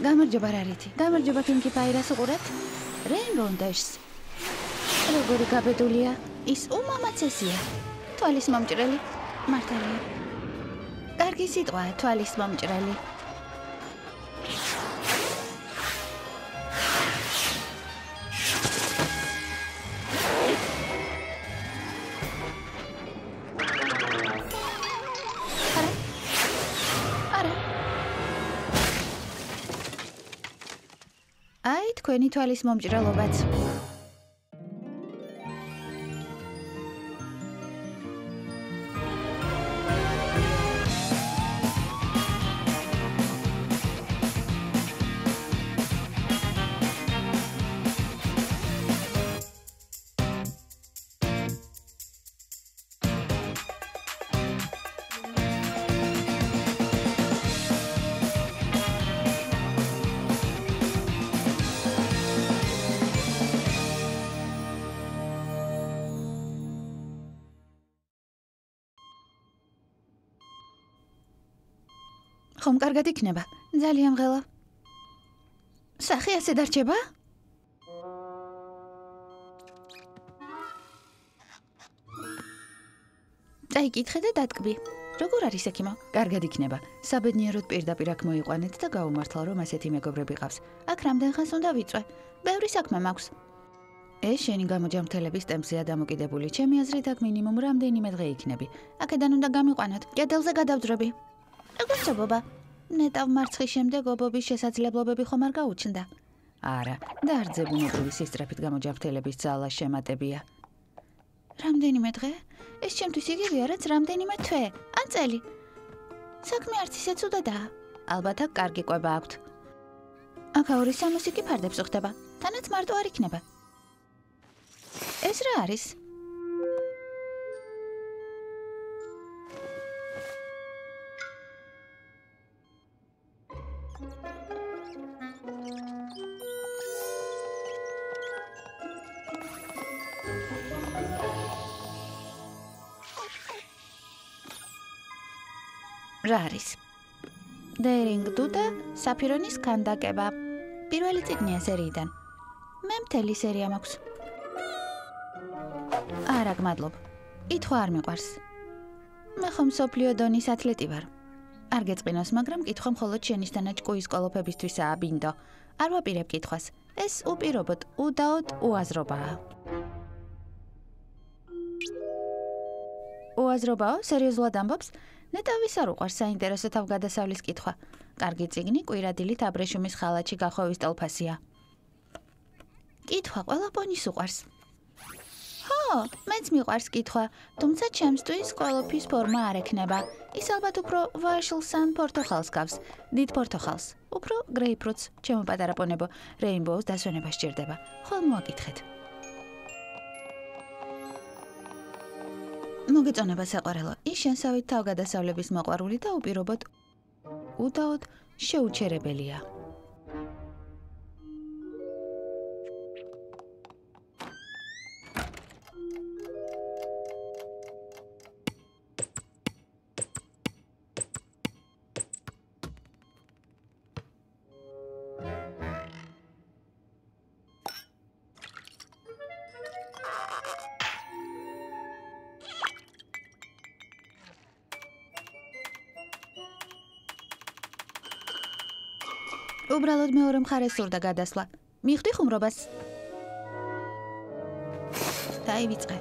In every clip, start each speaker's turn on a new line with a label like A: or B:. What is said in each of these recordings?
A: გამარჯობა რარითი. გამარჯობა Pinkie Pie რას უყურებთ? Rainbow Dash. როგორი გაბედულია. ის უმამაცესია. თვალის მომჭრელი. მართალია. კარგი სიტყვაა თვალის მომჭრელი. აი თქვენი თვალის მომჭრელობაც. ხომ კარგად იქნება? ძალიან ღელა. სახე ასე დარჩება? წაიკითხე და დატკბი. როგორ არის ექიმო? კარგად იქნება. საბედნიეროდ პირდაპირ აქ მოიყვანეთ და გაუმართლა რომ ასეთი მეგობრები ყავს. აქ რამდენ ხანს უნდა ვიწვე? ბევრი საქმე მაქვს. ეს შენი გამოჯამრთელების ტემპზეა დამოკიდებული. ჩემი აზრით აქ მინიმუმ რამდენიმე დღე იქნები. აქედან უნდა გამიყვანოთ. კედელზე გადავძრები. გასწობობა. ნეტავ მარცხის შემდეგ ობობის შესაძლებლობები ხომ არ გაუჩნდა? არა, დაარძებუნებრივი სისწრაფით გამოჯამრთელების ძალა შემატებია. რამდენიმე დღე? ეს ჩემთვის იგივეა, რაც რამდენიმე თვე, ან წელი. საქმე არც ისე ცუდადაა. ალბათ აქ კარგი კვება აქვთ. აქაური სამოსი კი ფარდებს უხდება. თანაც მარტო არ იქნება. ეს რა არის? რა არის? Daring Do და საფირონის ქანდაკება. პირველი წიგნია სერიიდან. მე მთელი სერია მაქვს. არა, გმადლობ. კითხვა არ მიყვარს. მე ხომ მსოფლიო დონის ათლეტი ვარ. არ გეწყინოს, მაგრამ კითხვა მხოლოდ შენიშნანა ჭკუის კოლოფებისთვისაა, ბინდო. არ ვაპირებ კითხვას. ეს უპირობოდ, უდაოდ უაზრობაა. უაზრობაო? სერიოზულად ამბობს? ნეტავის არ უყვარს საინტერესო თავგადასავლის კითხვა. კარგი წიგნი კვირადილით აბრეშუმის ხალათში გახოვის ტოლფასია. კითხვა ყველა პონის უყვარს. ხო, მეც მიყვარს კითხვა, თუმცა ჩემთვის კოლოფის ფორმა არ ექნება. ის ალბათ უფრო ვაშლს ან პორტოხალს გავს, დიდ პორტოხალს, უფრო გრეიპფრუტს, ჩემო პატარა პონებო, რეინბოუს დასვენება სჭირდება. ხვალ მოაკითხეთ. მოგეწონება საყვარელო, ის შენსავით თავგადასავლების მოყვარული და უპირობოდ უდაოდ შეუჩერებელია. უბრალოდ მეორე მხარეს სურდა გადასვლა. მიხვდი ხუმრობას? დაივიწყე.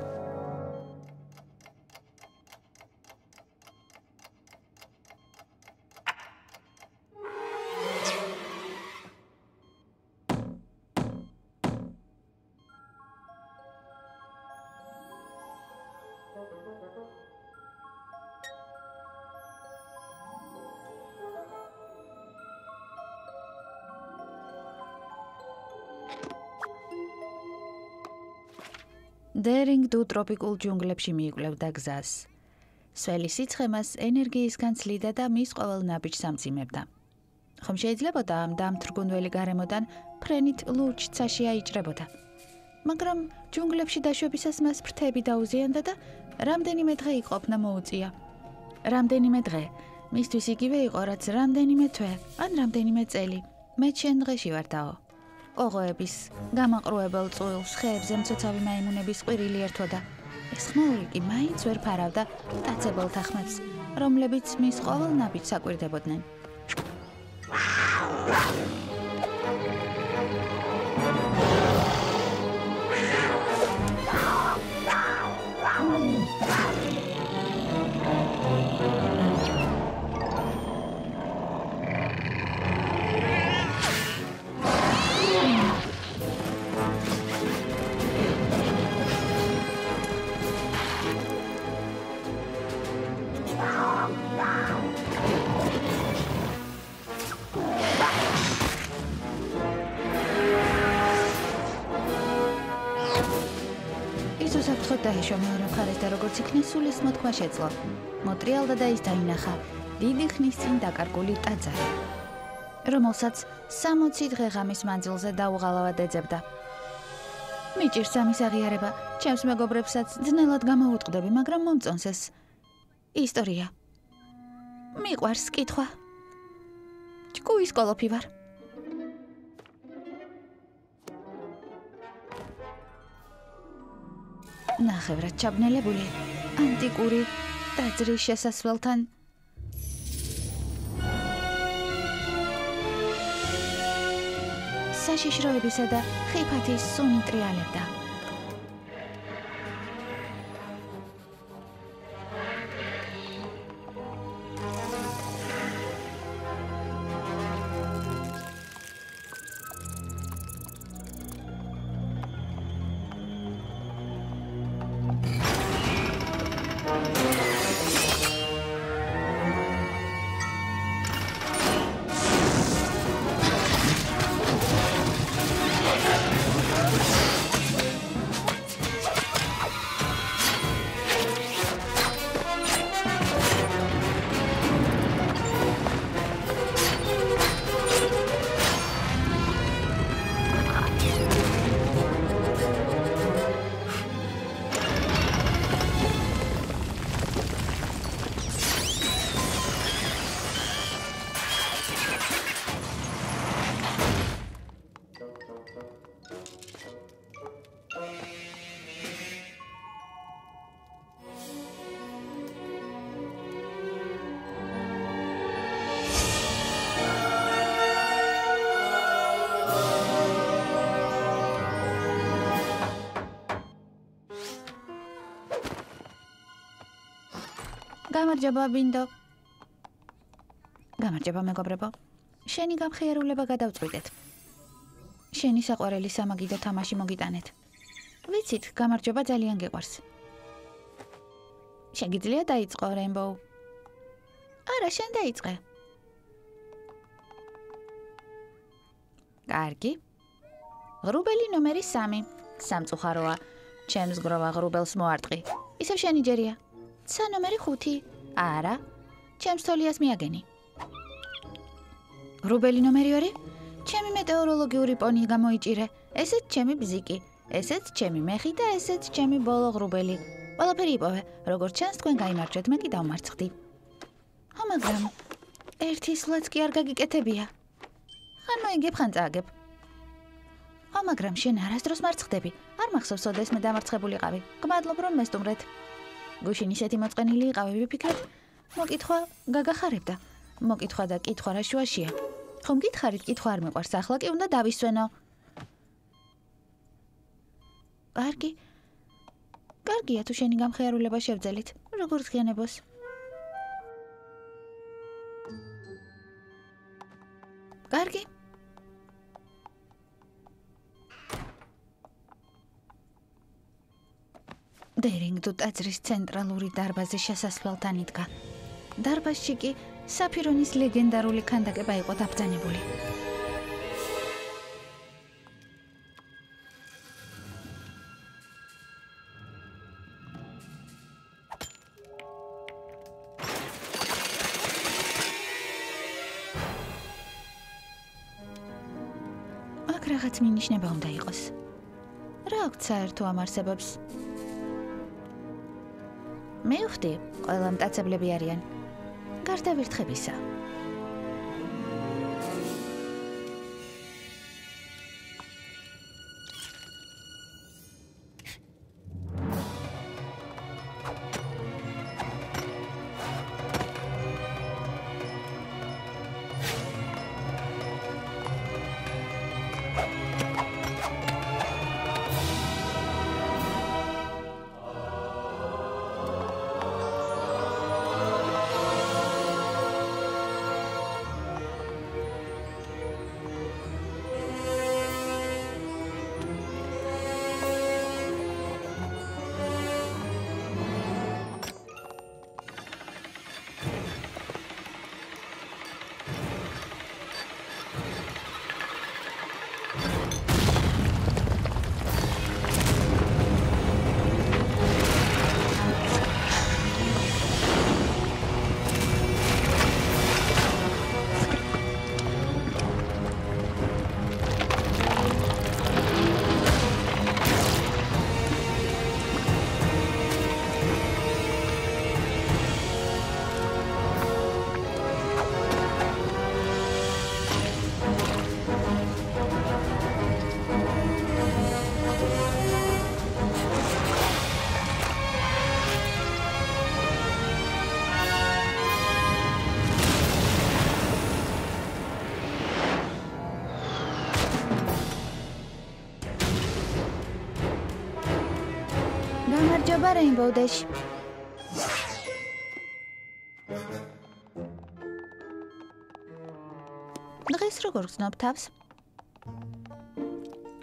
A: Daring Do ტროპიკულ ჯუნგლებში მიიკვლევდა გზას. სველი სიცხე მას ენერგიისგან ცლიდა და მის ყოველ ნაბიჯს ამძიმებდა. ხომ შეიძლებოდა ამ დამთრგუნველი გარემოდან ფრენით ლურჯ ცაში აიჭრებოდა. მაგრამ ჯუნგლებში დაშვებისას მას ფრთები დაუზიანდა და რამდენიმე დღე იყოფნა მოუწია. რამდენიმე დღე, მისთვის იგივე იყო, რაც რამდენიმე თვე ან რამდენიმე წელი. მე ჩვენ დღეში ვარ დაო. ოღოების, გამაყრუებელ წყვილს, ხეებზე მცოცავი მაიმუნების ყვირილი ერთვოდა. ეს ხმაური კი მაინც ვერ ფარავდა ტაცებელ თახმებს, რომლებიც მის ყოველ ნაბიჯს აკვირდებოდნენ. დაეშვა მეორე მხარეს და როგორც იქნა სულ ის მოთქვა შეძლო. მოტრიალდა და ის დაინახა დიდი ხნის წინ დაკარგული ტაძარი, რომელსაც 60 დღე-ღამის მანძილზე დაუღალავად ეძებდა. მიჭირს ამის აღიარება, ჩემს მეგობრებსაც ძნელად გამოუტყდები, მაგრამ მომწონს ეს ისტორია. მიყვარს კითხვა. ჭკუის კოლოფი ვარ. ნახევრად ჩაბნელებული ანტიკური ტაძრის შესასვლელთან საშიშროებისა და ხიფათის სუნი ტრიალებდა. გამარჯობა ბინდო. გამარჯობა მეგობრებო. შენი გამხიარულება გადავწყვიტეთ. შენი საყვარელი სამაგიდო თამაში მოგიტანეთ. ვიცით, გამარჯობა ძალიან გეყვარს. შეგიძლია დაიწყო რეინბოუ? არა, შენ დაიწყე. კარგი. ღრუბელი ნომერი 3. სამწუხაროა. ჩემს გროვა ღრუბელს მოარტყი. ისევ შენი ჯერია. ცა ნომერი 5. არა, ჩემს თოლიას მიაგენი. ღრუბელი ნომერი 2. ჩემი მეტეოროლოგიური პონი გამოიჭირე. ესეც ჩემი ბზიკი, ესეც ჩემი მეხი და ესეც ჩემი ბოლო ღრუბელი. ყველაფერი იპოვე, როგორც ჩანს თქვენ გაიმარჯვეთ, მე კი დავმარცხდი. მაგრამ ერთი სულაც კი არ გაგიკეთებია. ხან მოიგებ, ხან წააგებ. მაგრამ შენ არასდროს მარცხდები. არ მახსოვს ოდეს მე დამარცხებულიყავი. გმადლობ რომ მესტუმრეთ. გუშინ ისეთი მოწყენილი იყავი, ვიფიქრებ, მოკითხვა გაგახარებდა. მოკითხვა და კითხვა რა შუაშია. ხომ გითხარით, კითხვა არ მიყვარს, ახლა კი უნდა დავისვენო. კარგი. კარგია თუ შენი გამხიარულება შევძელით, როგორც ღიანებოს. კარგი. დერინგდუ ტაძრის ცენტრალური დარბაზის შესასვლელთან იდგა. დარბაზში კი საფირონის ლეგენდარული ქანდაკება იყო დაბრძანებული. აქ რაღაც მინიშნება უნდა იყოს. რა აქვს საერთო ამ არსებებს? მე ვხვდი, ყველა მტაცებლები არიან. გარდა ვერთხებისა. გამარჯობა Rainbow Dash. დღეს როგორ გრძნობ თავს?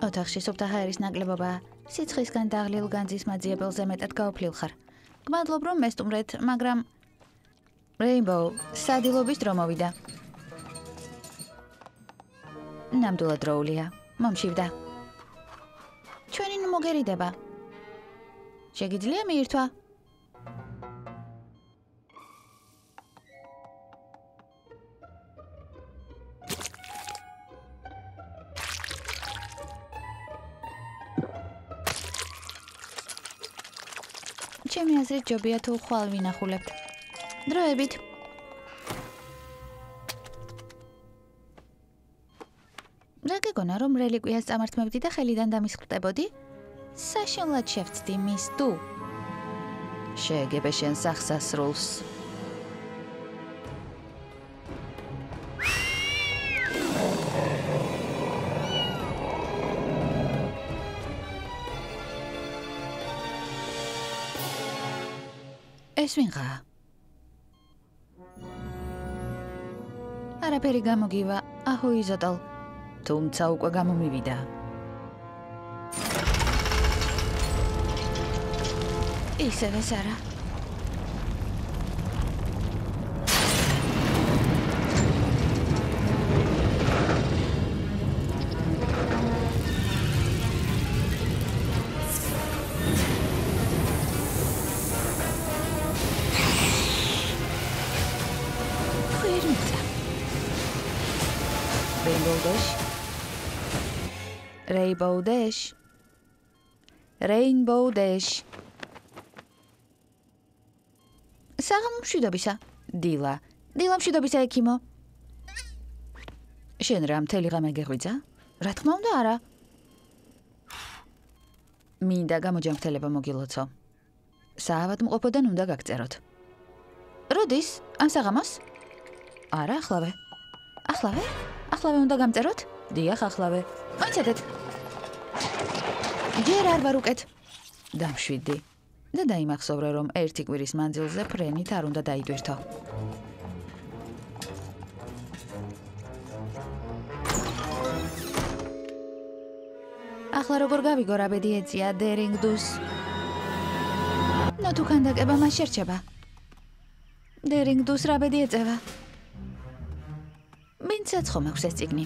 A: ოთახში სუფთა ჰაერის ნაკლებობა, სიცხისგან დაღლილ განძის მაძიებელზე მეტად გაოფლილ ხარ. გმადლობ რომ მესტუმრეთ, მაგრამ Rainbow, სადილობის დრო მოვიდა. ნამდვილად დროულია, მომშივდა. ჩვენი ნუ მოგერიდება. შეგიძლია მიირთვა? ჩემი აზრით ჯობია თუ ხვალ ვინახულებთ. დროებით. რა გეგონა რომ რელიკვიას წამართმევდი და ხელიდან დამისხლტებოდი? საშინლად შევწდი მის თუ. შეეგებე შენ სახსასრულს. ეს ვინღაა? არაფერი გამოგივა, აჰო იზოტალ. თუმცა უკვე გამომივიდა. ისევე სარა. Rainbow Dash. Rainbow Dash. საღამ მშვიდობისა. დილა. დილა მშვიდობისა ექიმო. შენ რა მთელი ღამე გეღვიძა? რა თქმა უნდა არა. მინდა გამოჯანმრთელება მოგილოცო. საავადმყოფოდან უნდა გაგწეროთ. როდის? ამ საღამოს? არა, ახლავე. ახლავე? ახლავე უნდა გამწეროთ? დიახ, ახლავე. მოიცადეთ. ჯერ არ ვარ უკეთ. დამშვიდი. და დაიმახსოვრე, რომ ერთი კვირის მანძილზე ფრენით არ უნდა დაიდვირთო. ახლა როგორ გავიგო რა ბედი ეწია დერინგდუს? ნუ თუ ქანდაკება მას შერჩება. დერინგდუს რა ბედი ეწევა? ვინცაც ხომ აქვს ეს წიგნი?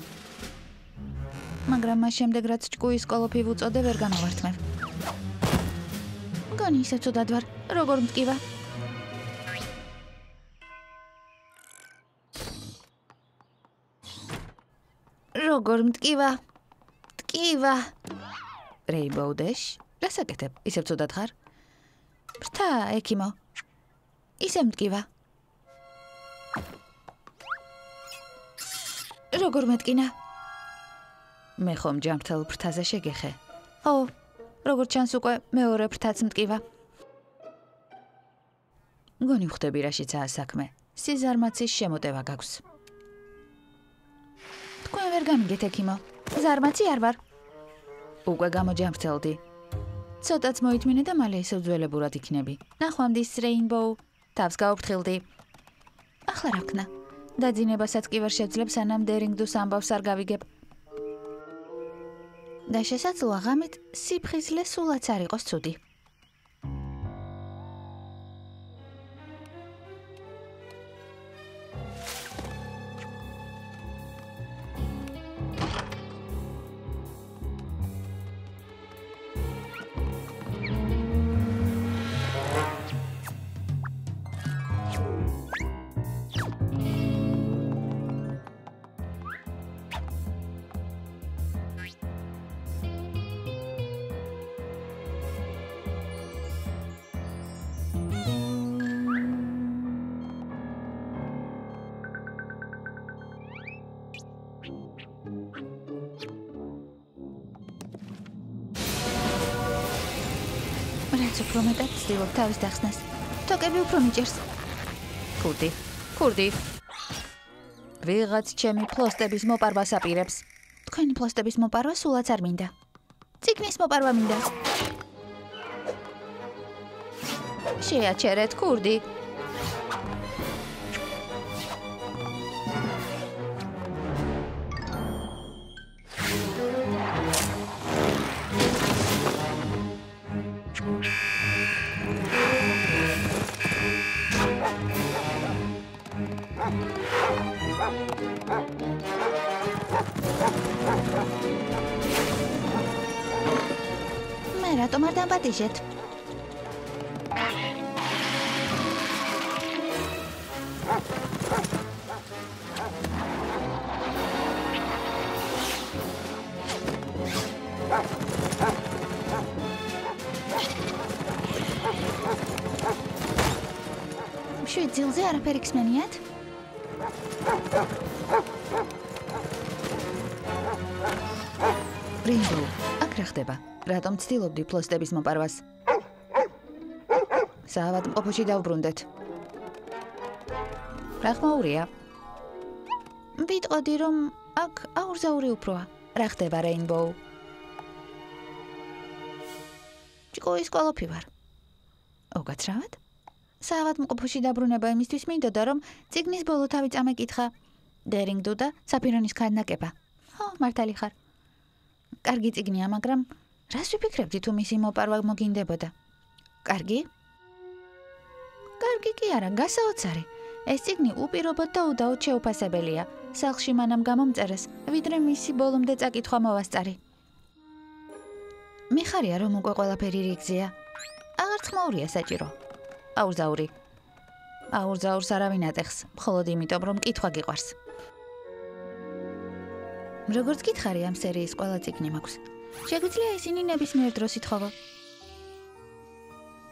A: მაგრამ მას შემდეგ რაც ჭკუის კოლოფი ვუწოდე ვერ გამოვართმევ. მგონი ისე ცუდად ვარ, როგორ მტკივა? როგორ მტკივა? მტკივა. Rainbow Dash, რას აკეთებ? ისე ცუდად ხარ? ფრთა, ექიმო. ისე მტკივა. როგორ მეტკინა? მე ხომ ჯანმრთელ ფრთაზე შეგეხე. ო, როგორც ჩანს უკვე მეორე ფრთაც მტკივა. მგონი ვხვდები რაშიცაა საქმე. სიზარმაცის შემოტევა გაქვს. თქვენ ვერ გამიგეთ ექიმო. ზარმაცი არ ვარ. უკვე გამოჯანმრთელდი. ცოტაც მოითმინე და მალე ისევ ძველებურად იქნები. ნახვამდის Rainbow, თავს გაუფრთხილდი. ახლა რა ვქნა? დაძინებასაც კი ვერ შეძლებ სანამ დერინგდუს ამბავს არ გავიგებ. და შესაძლოა ღამით სიფხიზლე სულაც არ იყოს ცუდი. რაც უფრო მეტად ცდილობ თავის დახსნას. თოკები უფრო მიჭერს. ქურდი. ვიღაც ჩემი ფლოსტების მოპარვას აპირებს. თქვენი ფლოსტების მოპარვა სულაც არ მინდა. წიგნის მოპარვა მინდა. შეაჩერეთ ქურდი. მე რატომ არ დამპატიჟეთ? შვიდ ძილზე არაფერი გსმენიათ? Rainbow, აქ რა ხდება? რატომ ცდილობდი ფლოსტების მოპარვას? საავადმყოფოში დავბრუნდეთ. რა ხმაურია? ვიტყოდი, რომ აქ აურზაური უფროა. რა ხდება, Rainbow? ჭკუის კოლოფი ვარ. ოგაცრავად? საავადმყოფოში დაბრუნება იმისთვის მინდოდა, რომ წიგნის ბოლო თავი წამეკითხა. დერინგდუ და საფირონის ქანდაკება. ხო, მართალი ხარ. კარგი წიგნია, მაგრამ რას ვიფიქრებდი თუ მისი მოპარვა მოგინდებოდა? კარგი? კარგი კი არა, გასაოცარი. ეს წიგნი უპირობოდ და უდაოდ შეუფასებელია. სახლში მანამ გამომწერეს, ვიდრე მისი ბოლომდე წაკითხვა მოვასწარი. მიხარია, რომ უკვე ყველაფერი რიგზეა. აღარც ხმაურია საჭირო. აურზაური. აურზაურს არავინ ატეხს, მხოლოდ იმიტომ, რომ კითხვა გიყვარს. როგორც გითხარი, ამ სერიის ყველა წიგნი მაქვს. შეგვიძლია ისინი ნებისმიერ დროს ითხოვო.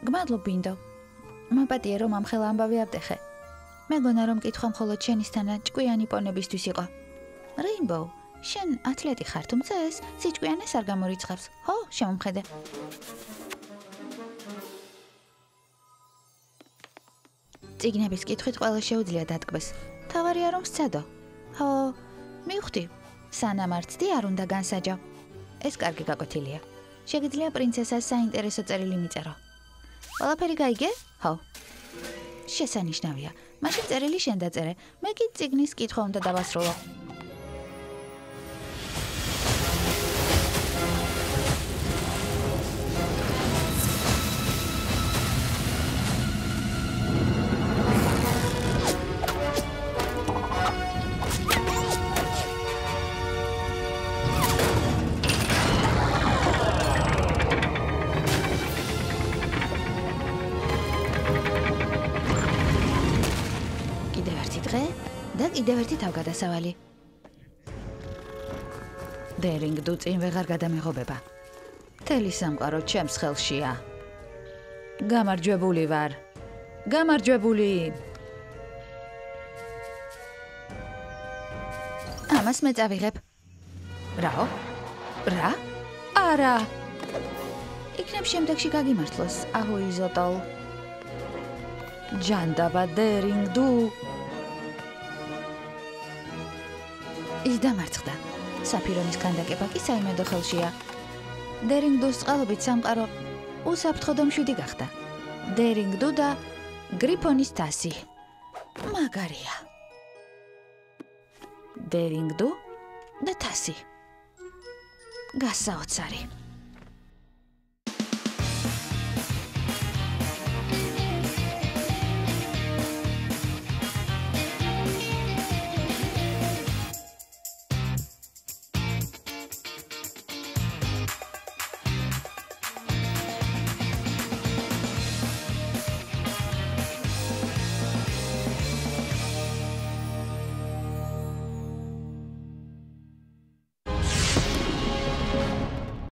A: გმადლობ, ბინდო. მაპატია, რომ ამხელა ამბავი ავტეხე. მეგონა, რომ კითხვა მხოლოდ შენისთანა ჭკვიანი პონებისთვის იყო. Rainbow, შენ ათლეტი ხარ, თუმცა ეს სიჭკვიანეს არ გამორიცხავს. ხო, შემომხედე. წიგნების კითხვით ყველა შეუძლია დატკბეს. თავარია, რომ სცადო. ხო, მივხვდი. სანამ არცდი არ უნდა განსაჯო. ეს კარგი გაკვეთილია. შეგიძლია პრინცესას საინტერესო წერილი მიწერო. ყველაფერი გაიგე? ხო. შესანიშნავია. მაშინ წერილი შენ დაწერე. მე კი წიგნის კითხვა უნდა დავასრულო. და კიდევ ერთი თავგადასავალი. დერინგდუ წინ ვეღარ გადამიღობება. მთელი სამყარო ჩემს ხელშია. გამარჯვებული ვარ. გამარჯვებული. ამას მე წავიღებ. რაო? რა? არა. იქნებ შემდეგში გაგიმართლოს, აჰუიზოტოლ. ჯანდაბა დერინგდუ. ის დამარცხდა. საფირონის ქანდაკება კი საიმედო ხელშია. დერინგდუს წყალობით სამყარო უსაფრთხო და მშვიდი გახდა. დერინგდუ და გრიფონის თასი. მაგარია. დერინგდუ და თასი. გასაოცარი.